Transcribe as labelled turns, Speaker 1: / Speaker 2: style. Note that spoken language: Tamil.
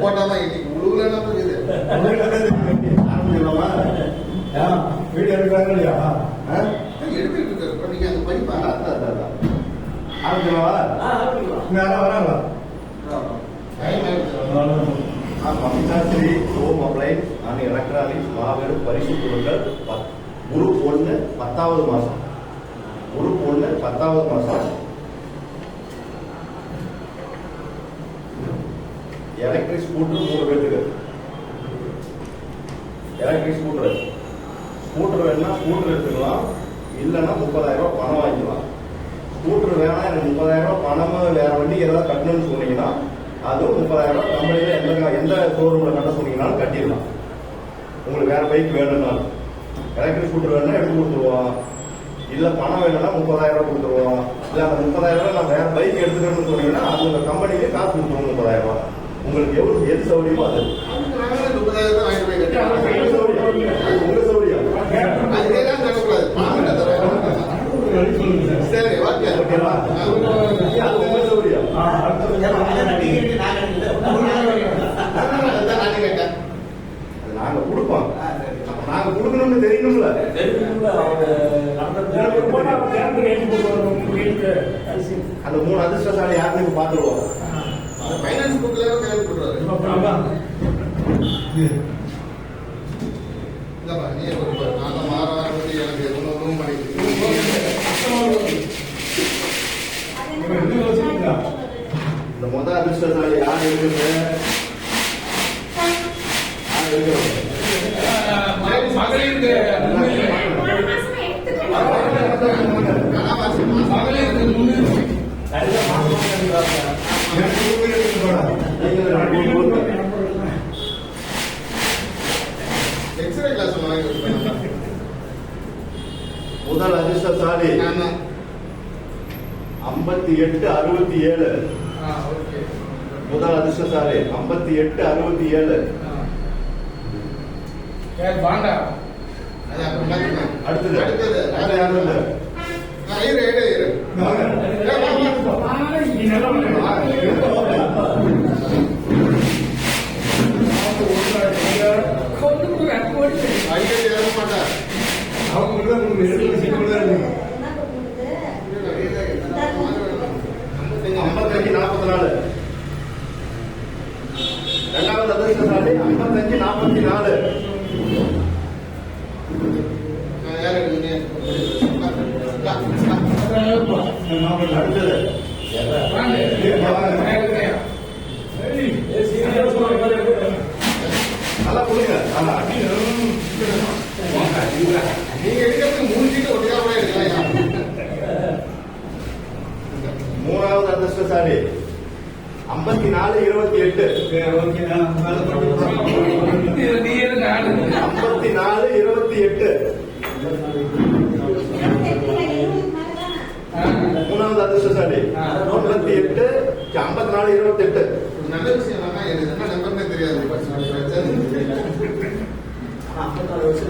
Speaker 1: போட்டாதான் வீடு எடுக்கிறாங்க இல்லையா? எடுத்துட்டு இருக்க நீங்க அந்த படிப்பா ஆரம்பிக்கலாமா? யாரும் வராங்களா?
Speaker 2: அமிதாஸ்ரீ ஹோம் அப்ளைன்ஸ் அண்ட் எலக்ட்ரானிக்ஸ் மாபெரும் பரிசு பொருட்கள் குரூப் 1 10வது மாசம். குரூப் 1 10வது மாசம். எலக்ட்ரிக் ஸ்கூட்டர் 3 பேருக்கு. எலக்ட்ரிக் ஸ்கூட்டர் வேணும்னா ஸ்கூட்டர் எடுத்துக்கலாம், இல்லைன்னா 30,000 ரூபாய் பணம் வாங்கிக்கலாம். ஸ்கூட்டர் வேணா எனக்கு 30,000 ரூபாய் பணமும் வேற வண்டிக்கு ஏதாவது கட்டணும்னு சொன்னீங்கன்னா அதுவும் 30,000 ரூபாய் கம்பெனியில எந்த ஷோரூம்ல கட்ட சொன்னீங்கன்னாலும் கட்டிடலாம். உங்களுக்கு வேற பைக் வேணும்னாலும் எலக்ட்ரிக் ஸ்கூட்டர் வேணும்னா எடுத்து கொடுத்துருவோம். இல்ல பணம் வேணும்னா 30,000 ரூபாய் கொடுத்துருவோம். இல்ல அந்த 30,000 ரூபாய் நான் வேற பைக் எடுத்துக்கணும்னு சொன்னீங்கன்னா அது உங்க கம்பெனிலே காசு கொடுத்துருவோம். 30,000 ரூபாய் உங்களுக்கு எது சௌகரியமோ அது.
Speaker 1: 30,000 ரூபாய்
Speaker 2: உங்க சௌகரியம்.
Speaker 1: சரி ஓகே
Speaker 2: ஓகேவா? அது உங்க சௌகரியம். நாங்க கொடுப்போம். நாங்க கொடுக்கணும்னு தெரியணும்ல. அந்த 3 அதிர்ஷ்டசாலி யாருன்னு பாத்துருவோம்.
Speaker 1: ஃபைனான்ஸ் புக்ல கையில் போடுறாரு. இல்லப்பா நீ ஒரு நாங்க மாற பத்தி எனக்கு ஒன்றும் பண்ணிட்டு
Speaker 2: இந்த முதல் அதிர்ஷ்டசாலி யார் இருக்குது?
Speaker 1: எக்ஸ்ரே கிளாஸ்
Speaker 2: முதல் அதிர்ஷ்டசாலி 5867. முதல் அதிர்ஷ்டசாலி 5867. அடுத்தது இரண்டாவது அதிர்ஷ்டசாலி 5544. நல்லா கொடுங்க.
Speaker 1: நீங்க எடுக்கிறது 3 சீட்டு ஒட்டியா கூட எடுக்கலாம்.
Speaker 2: மூணாவது அதிர்ஷ்டசாலி 5428. 5428. மூணாவது அதிர்ஷ்டசாலி 58 5428.
Speaker 1: நல்ல விஷயம் என்னன்னா எனக்கு என்ன நம்பர்னே தெரியாது. 54 வருஷம்